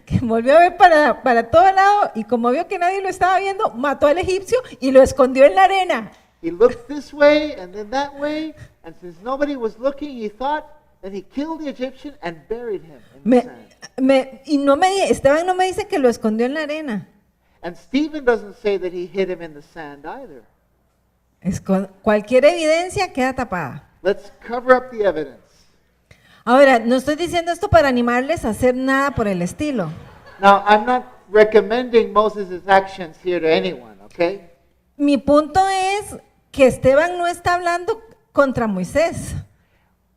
Speaker 1: Que volvió a ver para todo lado y como vio que nadie lo estaba viendo, mató al egipcio y lo escondió en la arena.
Speaker 2: He looked this way and then that way, and since nobody was looking, he thought that he killed the Egyptian and buried him in the sand.
Speaker 1: Esteban no me dice que lo escondió en la arena.
Speaker 2: And Stephen doesn't say that he hid him in the sand either.
Speaker 1: Cualquier evidencia queda tapada.
Speaker 2: Let's cover up the evidence.
Speaker 1: Ahora, no estoy diciendo esto para animarles a hacer nada por el estilo.
Speaker 2: Now, I'm not recommending Moses' actions here to anyone, okay?
Speaker 1: Mi punto es que Esteban no está hablando contra Moisés.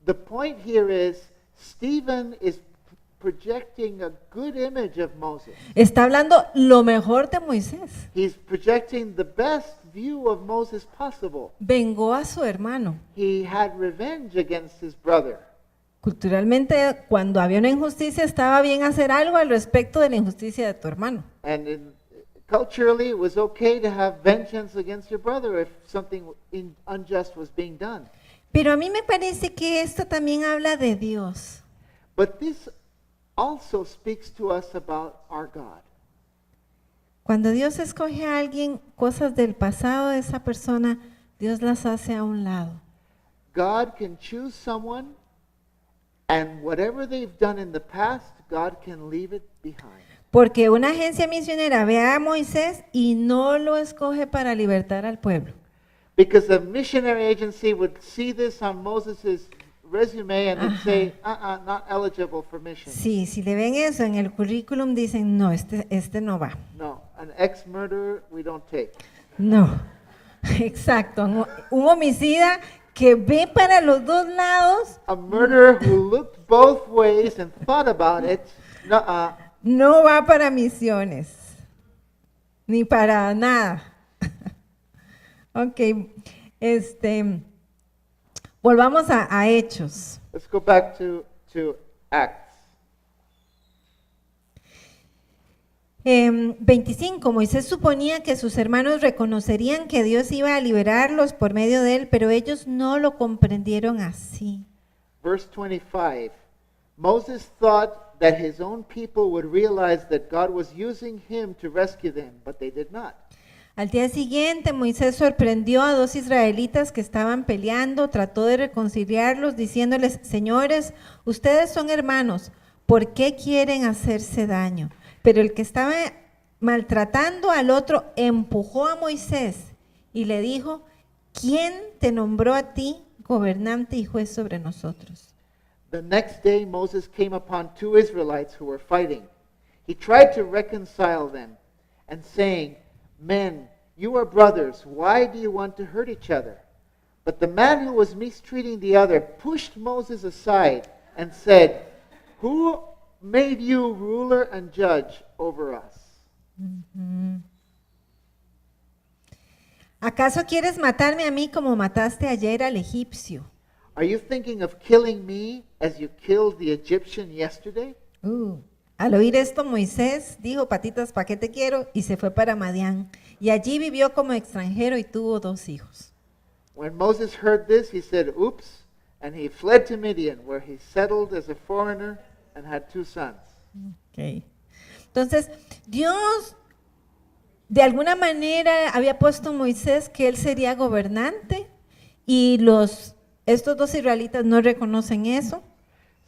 Speaker 2: The point here is Stephen is projecting a good image of Moses.
Speaker 1: Está hablando lo mejor de Moisés.
Speaker 2: He's projecting the best view of Moses possible.
Speaker 1: Vengó a su hermano.
Speaker 2: He had revenge against his brother.
Speaker 1: Culturalmente, cuando había una injusticia, estaba bien hacer algo al respecto de la injusticia de tu hermano.
Speaker 2: And culturally, it was okay to have vengeance against your brother if something unjust was being done.
Speaker 1: Pero a mí me parece que esto también habla de Dios.
Speaker 2: But this also speaks to us about our God.
Speaker 1: Cuando Dios escoge a alguien, cosas del pasado de esa persona, Dios las hace a un lado.
Speaker 2: God can choose someone, and whatever they've done in the past, God can leave it behind.
Speaker 1: Porque una agencia misionera ve a Moisés y no lo escoge para libertar al pueblo.
Speaker 2: Because a missionary agency would see this on Moses' resume and they'd say, not eligible for mission.
Speaker 1: Sí, si le ven eso en el currículum, dicen, no, este no va.
Speaker 2: No, an ex-murderer we don't take.
Speaker 1: No, exacto. Un homicida que ve para los dos lados,
Speaker 2: A murderer who looked both ways and thought about it,
Speaker 1: no va para misiones, ni para nada. Ok, volvamos a Hechos.
Speaker 2: Let's go back to Acts.
Speaker 1: 25, Moisés suponía que sus hermanos reconocerían que Dios iba a liberarlos por medio de él, pero ellos no lo comprendieron así.
Speaker 2: Verse 25, Moses thought that his own people would realize that God was using him to rescue them, but they did not.
Speaker 1: Al día siguiente, Moisés sorprendió a 2 israelitas que estaban peleando, trató de reconciliarlos diciéndoles, señores, ustedes son hermanos, ¿por qué quieren hacerse daño? Pero el que estaba maltratando al otro empujó a Moisés y le dijo, ¿quién te nombró a ti gobernante y juez sobre nosotros?
Speaker 2: The next day Moses came upon 2 Israelites who were fighting. He tried to reconcile them, and saying, men, you are brothers, why do you want to hurt each other? But the man who was mistreating the other pushed Moses aside and said, who made you ruler and judge over us?
Speaker 1: ¿Acaso quieres matarme a mí como mataste ayer al egipcio?
Speaker 2: Are you thinking of killing me as you killed the Egyptian yesterday?
Speaker 1: Al oír esto, Moisés dijo, patitas, ¿para qué te quiero? Y se fue para Madián. Y allí vivió como extranjero y tuvo 2 hijos.
Speaker 2: When Moses heard this, he said, oops, and he fled to Midian, where he settled as a foreigner and had 2 sons.
Speaker 1: Okay. Entonces, Dios de alguna manera había puesto a Moisés que él sería gobernante y estos 2 israelitas no reconocen eso.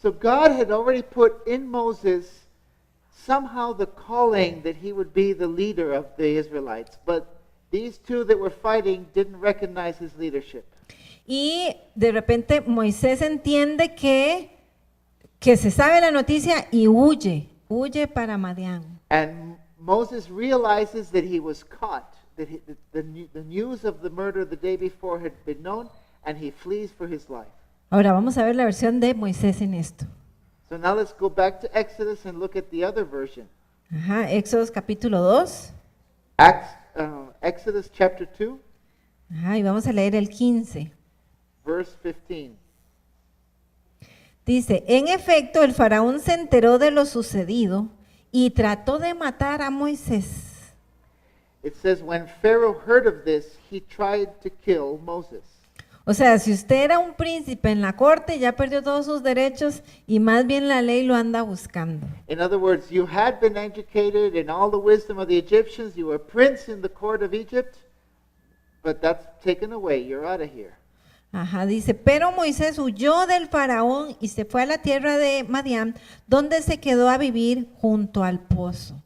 Speaker 2: So God had already put in Moses somehow the calling that he would be the leader of the Israelites, but these 2 that were fighting didn't recognize his leadership.
Speaker 1: Y de repente Moisés entiende que se sabe la noticia y huye para Madián.
Speaker 2: And Moses realizes that he was caught, that the news of the murder the day before had been known, and he flees for his life.
Speaker 1: Ahora vamos a ver la versión de Moisés en esto.
Speaker 2: So now let's go back to Exodus and look at the other version.
Speaker 1: Ajá, Éxodo capítulo 2.
Speaker 2: Exodus chapter 2,
Speaker 1: Ajá, y vamos a leer el 15.
Speaker 2: verse 15.
Speaker 1: Dice, en efecto, el faraón se enteró de lo sucedido y trató de matar a Moisés.
Speaker 2: It says, when Pharaoh heard of this, he tried to kill Moses.
Speaker 1: O sea, si usted era un príncipe en la corte, ya perdió todos sus derechos y más bien la ley lo anda buscando.
Speaker 2: In other words, you had been educated in all the wisdom of the Egyptians, you were prince in the court of Egypt, but that's taken away, you're out of here.
Speaker 1: Ajá, dice, pero Moisés huyó del faraón y se fue a la tierra de Madián, donde se quedó a vivir junto al pozo.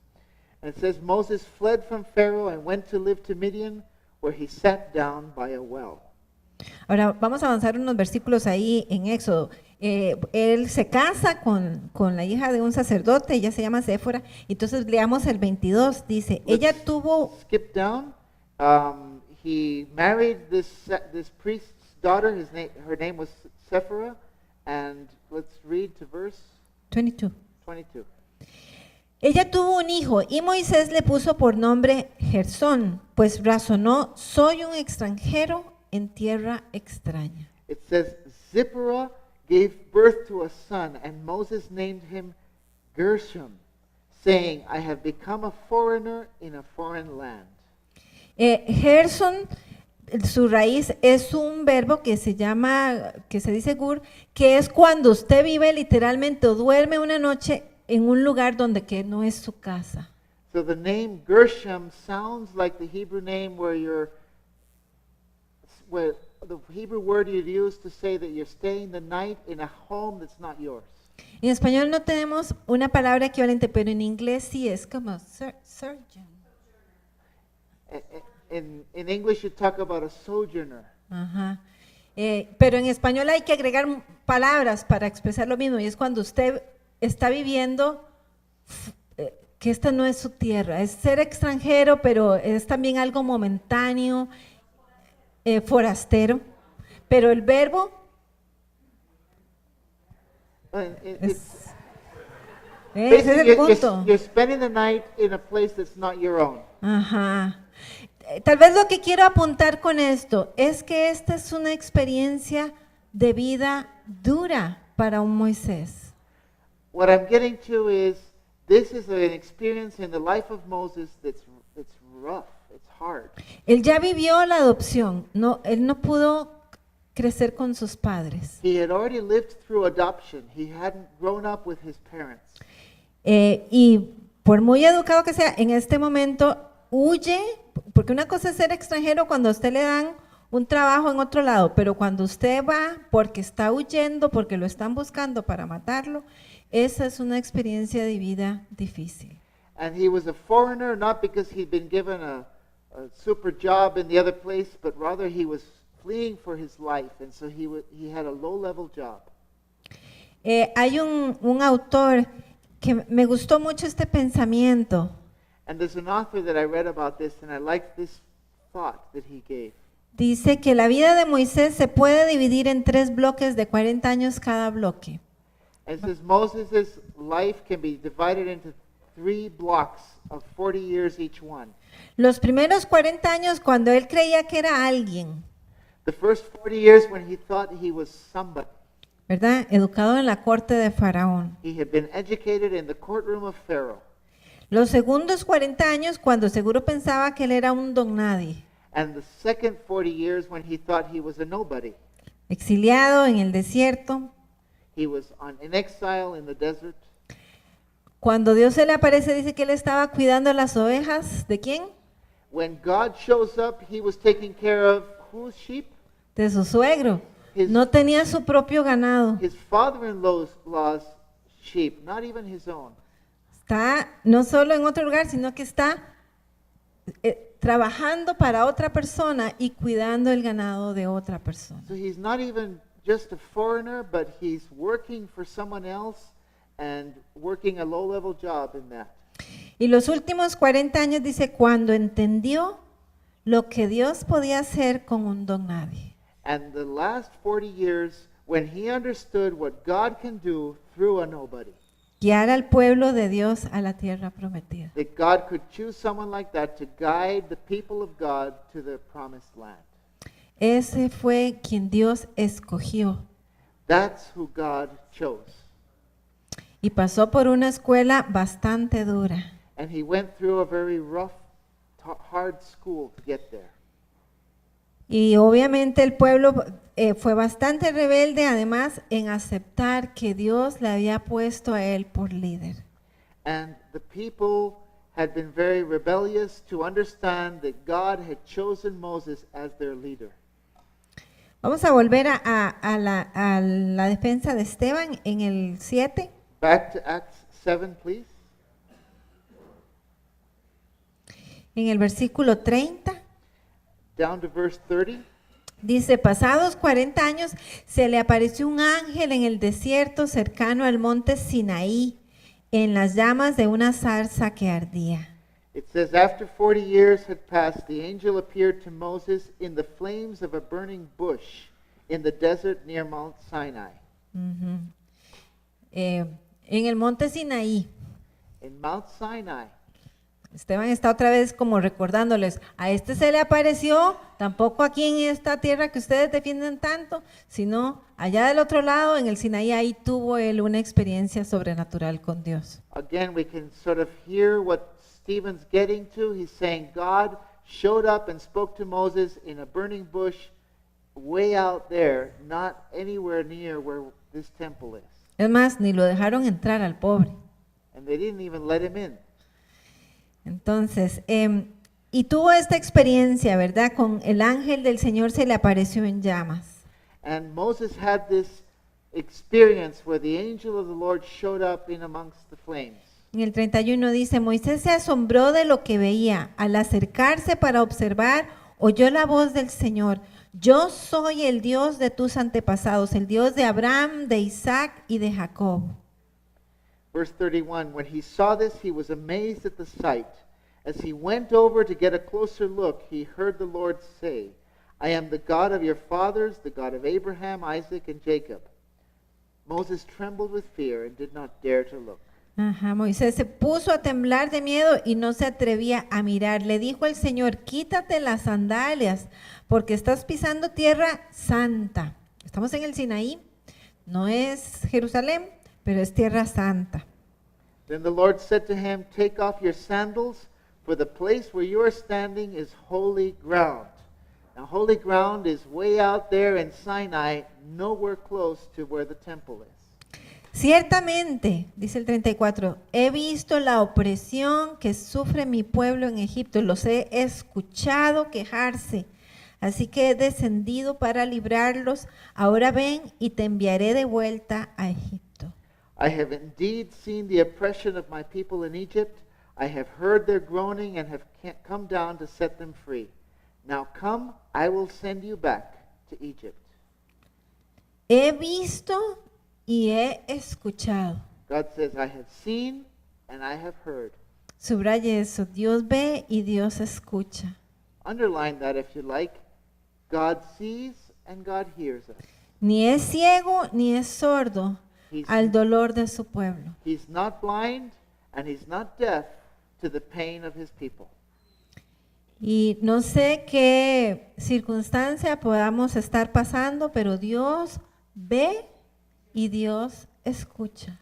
Speaker 2: And it says, Moses fled from Pharaoh and went to live to Midian, where he sat down by a well.
Speaker 1: Ahora vamos a avanzar unos versículos ahí en Éxodo. Él se casa con la hija de un sacerdote, ella se llama Séfora. Entonces leamos el 22, dice, ella tuvo...
Speaker 2: Skip down. He married this priest's daughter. Her name was Sephora. And let's read to verse
Speaker 1: 22.
Speaker 2: 22.
Speaker 1: Ella tuvo un hijo y Moisés le puso por nombre Gersón, pues razonó, soy un extranjero en tierra extraña.
Speaker 2: It says, Zipporah gave birth to a son, and Moses named him Gershom, saying, I have become a foreigner in a foreign land.
Speaker 1: Gersón, su raíz es un verbo que se dice gur, que es cuando usted vive literalmente o duerme una noche en un lugar donde que no es su casa.
Speaker 2: So the name Gershom sounds like the Hebrew name where the Hebrew word you'd use to say that you're staying the night in a home that's not yours.
Speaker 1: En español no tenemos una palabra equivalente, pero en inglés sí es como surgeon.
Speaker 2: In English you talk about a sojourner.
Speaker 1: Ajá. Pero en español hay que agregar palabras para expresar lo mismo, y es cuando usted está viviendo que esta no es su tierra, es ser extranjero, pero es también algo momentáneo, forastero, pero el verbo ese es el punto.
Speaker 2: You're spending the night in a place that's not your own.
Speaker 1: Ajá. Tal vez lo que quiero apuntar con esto es que esta es una experiencia de vida dura para un Moisés.
Speaker 2: What I'm getting to is this is an experience in the life of Moses that's rough, it's hard.
Speaker 1: Él ya vivió la adopción, él no pudo crecer con sus padres.
Speaker 2: He had already lived through adoption. He hadn't grown up with his parents.
Speaker 1: Y por muy educado que sea, en este momento huye, porque una cosa es ser extranjero cuando a usted le dan un trabajo en otro lado, pero cuando usted va porque está huyendo, porque lo están buscando para matarlo, esa es una experiencia de vida difícil.
Speaker 2: And he was a foreigner not because he'd been given a super job in the other place, but rather he was fleeing for his life, and so he had a low-level job.
Speaker 1: Hay un autor que me gustó mucho este pensamiento.
Speaker 2: And there's an author that I read about this, and I liked this thought that he gave.
Speaker 1: Dice que la vida de Moisés se puede dividir en 3 bloques de 40 años cada bloque.
Speaker 2: And it says Moses' life can be divided into 3 blocks of 40 years each one.
Speaker 1: Los primeros 40 años cuando él creía que era alguien,
Speaker 2: The first 40 years when he thought he was somebody.
Speaker 1: ¿verdad? Educado en la corte de Faraón.
Speaker 2: He had been educated in the courtroom of Pharaoh.
Speaker 1: Los segundos 40 años cuando seguro pensaba que él era un don nadie.
Speaker 2: And the second 40 years when he thought he was a nobody.
Speaker 1: Exiliado en el desierto.
Speaker 2: He was in exile in the desert.
Speaker 1: Cuando Dios se le aparece dice que él estaba cuidando las ovejas. ¿De quién?
Speaker 2: When God shows up, he was taking care of whose sheep?
Speaker 1: De su suegro.
Speaker 2: His-
Speaker 1: No tenía su propio ganado.
Speaker 2: His father-in-law's sheep, not even his own.
Speaker 1: Está no solo en otro lugar, sino que está trabajando para otra persona y cuidando el ganado de otra persona.
Speaker 2: So he's not even just a foreigner, but he's working for someone else and working a low-level job in that.
Speaker 1: Y los últimos 40 años dice, cuando entendió lo que Dios podía hacer con un don nadie.
Speaker 2: And the last 40 years, when he understood what God can do through a nobody,
Speaker 1: Guiar al pueblo de Dios a la tierra prometida.
Speaker 2: that God could choose someone like that to guide the people of God to the promised land.
Speaker 1: Ese fue quien Dios escogió.
Speaker 2: That's who God chose.
Speaker 1: Y pasó por una escuela bastante dura.
Speaker 2: And he went through a very rough, hard school to get there.
Speaker 1: Y obviamente el pueblo fue bastante rebelde, además, en aceptar que Dios le había puesto a él por líder.
Speaker 2: And the people had been very rebellious to understand that God had chosen Moses as their leader.
Speaker 1: Vamos a volver a la defensa de Esteban en el 7.
Speaker 2: Back to Acts 7, please.
Speaker 1: En el versículo 30.
Speaker 2: Down to verse 30.
Speaker 1: Dice, pasados 40 años se le apareció un ángel en el desierto cercano al monte Sinaí, en las llamas de una zarza que ardía.
Speaker 2: It says, after 40 years had passed, the angel appeared to Moses in the flames of a burning bush in the desert near Mount Sinai.
Speaker 1: Ujú. En el monte Sinaí.
Speaker 2: In Mount Sinai.
Speaker 1: Esteban está otra vez como recordándoles, a este se le apareció, tampoco aquí en esta tierra que ustedes defienden tanto, sino allá del otro lado, en el Sinaí, ahí tuvo él una experiencia sobrenatural con Dios.
Speaker 2: Again, we can sort of hear what Stephen's getting to. He's saying God showed up and spoke to Moses in a burning bush way out there, not anywhere near where this temple is.
Speaker 1: Es más, ni lo dejaron entrar al pobre.
Speaker 2: And they didn't even let him in.
Speaker 1: Entonces, y tuvo esta experiencia, ¿verdad? Con el ángel del Señor se le apareció en llamas.
Speaker 2: And Moses had this experience where the angel of the Lord showed up in amongst the flames.
Speaker 1: En el 31 dice, Moisés se asombró de lo que veía. Al acercarse para observar, oyó la voz del Señor. Yo soy el Dios de tus antepasados, el Dios de Abraham, de Isaac y de Jacob.
Speaker 2: Verse 31, when he saw this, he was amazed at the sight. As he went over to get a closer look, he heard the Lord say, I am the God of your fathers, the God of Abraham, Isaac, and Jacob. Moses trembled with fear and did not dare to look.
Speaker 1: Ajá, Moisés se puso a temblar de miedo y no se atrevía a mirar. Le dijo el Señor, quítate las sandalias, porque estás pisando tierra santa. Estamos en el Sinaí, no es Jerusalén, pero es tierra santa.
Speaker 2: Then the Lord said to him, take off your sandals, for the place where you are standing is holy ground. Now, holy ground is way out there in Sinai, nowhere close to where the temple is.
Speaker 1: Ciertamente, dice el 34, he visto la opresión que sufre mi pueblo en Egipto, los he escuchado quejarse, así que he descendido para librarlos. Ahora ven y te enviaré de vuelta a Egipto.
Speaker 2: I have indeed seen the oppression of my people in Egypt. I have heard their groaning and have come down to set them free. Now come, I will send you back to Egypt.
Speaker 1: He visto y he escuchado.
Speaker 2: God says, I have seen and I have heard.
Speaker 1: Subraye eso, Dios ve y Dios escucha.
Speaker 2: Underline that if you like. God sees and God hears us.
Speaker 1: Ni es ciego ni es sordo
Speaker 2: He's,
Speaker 1: al dolor de su pueblo.
Speaker 2: he's not blind and he's not deaf to the pain of his people.
Speaker 1: Y no sé qué circunstancia podamos estar pasando, pero Dios ve y Dios escucha.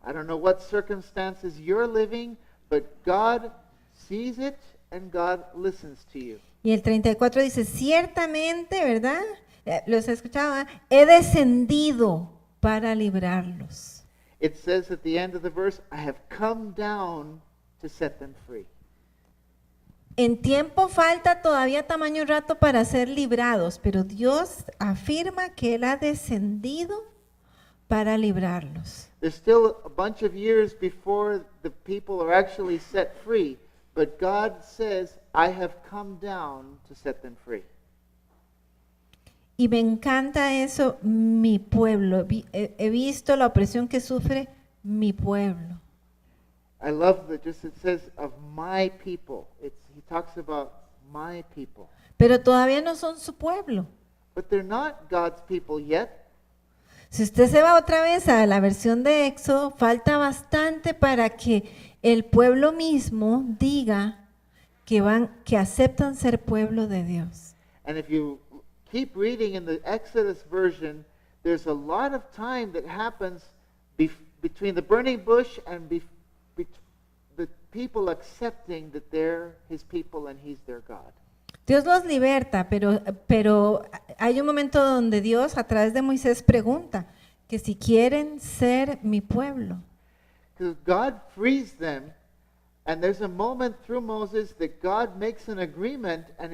Speaker 2: I don't know what circumstances you're living, but God sees it and God listens to you.
Speaker 1: Y el 34 dice, ciertamente, ¿verdad? Los escuchaba, he descendido para librarlos.
Speaker 2: It says at the end of the verse, I have come down to set them free.
Speaker 1: En tiempo falta todavía tamaño rato para ser librados, pero Dios afirma que Él ha descendido para librarlos.
Speaker 2: There's still a bunch of years before the people are actually set free, but God says, I have come down to set them free.
Speaker 1: Y me encanta eso, mi pueblo. He visto la opresión que sufre mi pueblo.
Speaker 2: I love that just it says of my people. He talks about my people.
Speaker 1: Pero todavía no son su pueblo.
Speaker 2: But they're not God's people yet.
Speaker 1: Si usted se va otra vez a la versión de Éxodo, falta bastante para que el pueblo mismo diga que aceptan ser pueblo de Dios.
Speaker 2: And if you keep reading in the Exodus version, there's a lot of time that happens between the burning bush and the people accepting that they're his people and he's their God.
Speaker 1: Dios los liberta, pero hay un momento donde Dios a través de Moisés pregunta que si quieren ser mi pueblo.
Speaker 2: Because God frees them, and there's a moment through Moses that God makes an agreement, and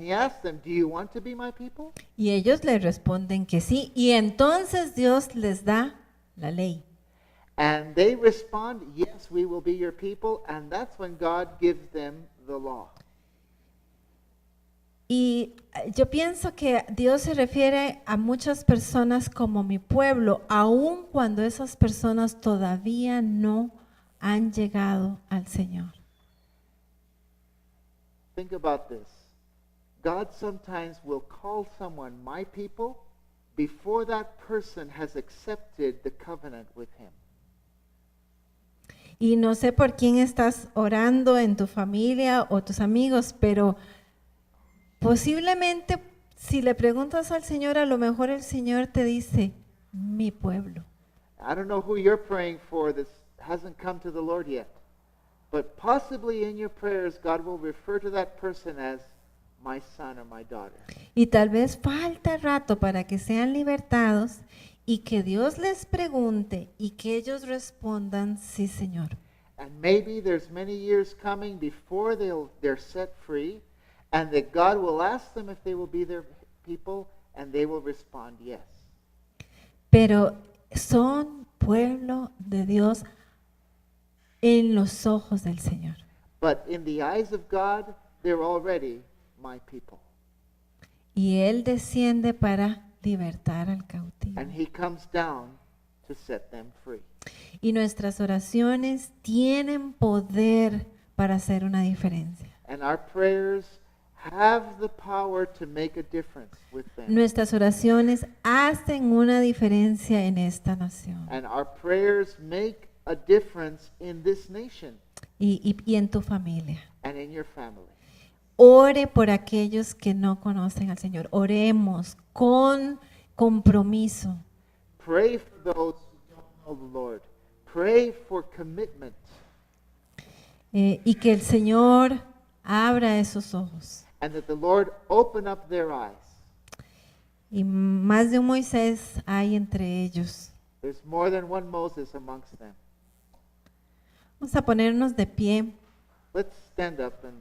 Speaker 2: he asks them, do you want to be my people?
Speaker 1: Y ellos le responden que sí, y entonces Dios les da la ley.
Speaker 2: And they respond, yes, we will be your people, and that's when God gives them the law.
Speaker 1: Y yo pienso que Dios se refiere a muchas personas como mi pueblo, aun cuando esas personas todavía no han llegado al Señor.
Speaker 2: Think about this. God sometimes will call someone my people before that person has accepted the covenant with him.
Speaker 1: Y no sé por quién estás orando en tu familia o tus amigos, pero posiblemente si le preguntas al Señor, a lo mejor el Señor te dice, mi pueblo.
Speaker 2: I don't know who you're praying for that hasn't come to the Lord yet, but possibly in your prayers God will refer to that person as my son or my daughter.
Speaker 1: Y tal vez falta rato para que sean libertados y que Dios les pregunte y que ellos respondan, sí, Señor.
Speaker 2: And maybe there's many years coming before they're set free, and that God will ask them if they will be their people, and they will respond yes.
Speaker 1: Pero son pueblo de Dios en los ojos del Señor.
Speaker 2: But in the eyes of God, they're already my people.
Speaker 1: Y Él desciende para libertar al cautivo.
Speaker 2: And he comes down to set them free.
Speaker 1: Y nuestras oraciones tienen poder para hacer una diferencia.
Speaker 2: And our prayers have the power to make a difference with them.
Speaker 1: Nuestras oraciones hacen una diferencia en esta nación
Speaker 2: And our prayers make a difference in this nation
Speaker 1: y en tu familia.
Speaker 2: and in your family.
Speaker 1: Ore por aquellos que no conocen al Señor. Oremos con compromiso.
Speaker 2: Pray for those who don't know the Lord. Pray for commitment.
Speaker 1: Y que el Señor abra esos ojos.
Speaker 2: And that the Lord open up their eyes.
Speaker 1: Y más de un Moisés hay entre ellos.
Speaker 2: There's more than one Moses amongst them.
Speaker 1: Vamos a ponernos de pie.
Speaker 2: Let's stand up and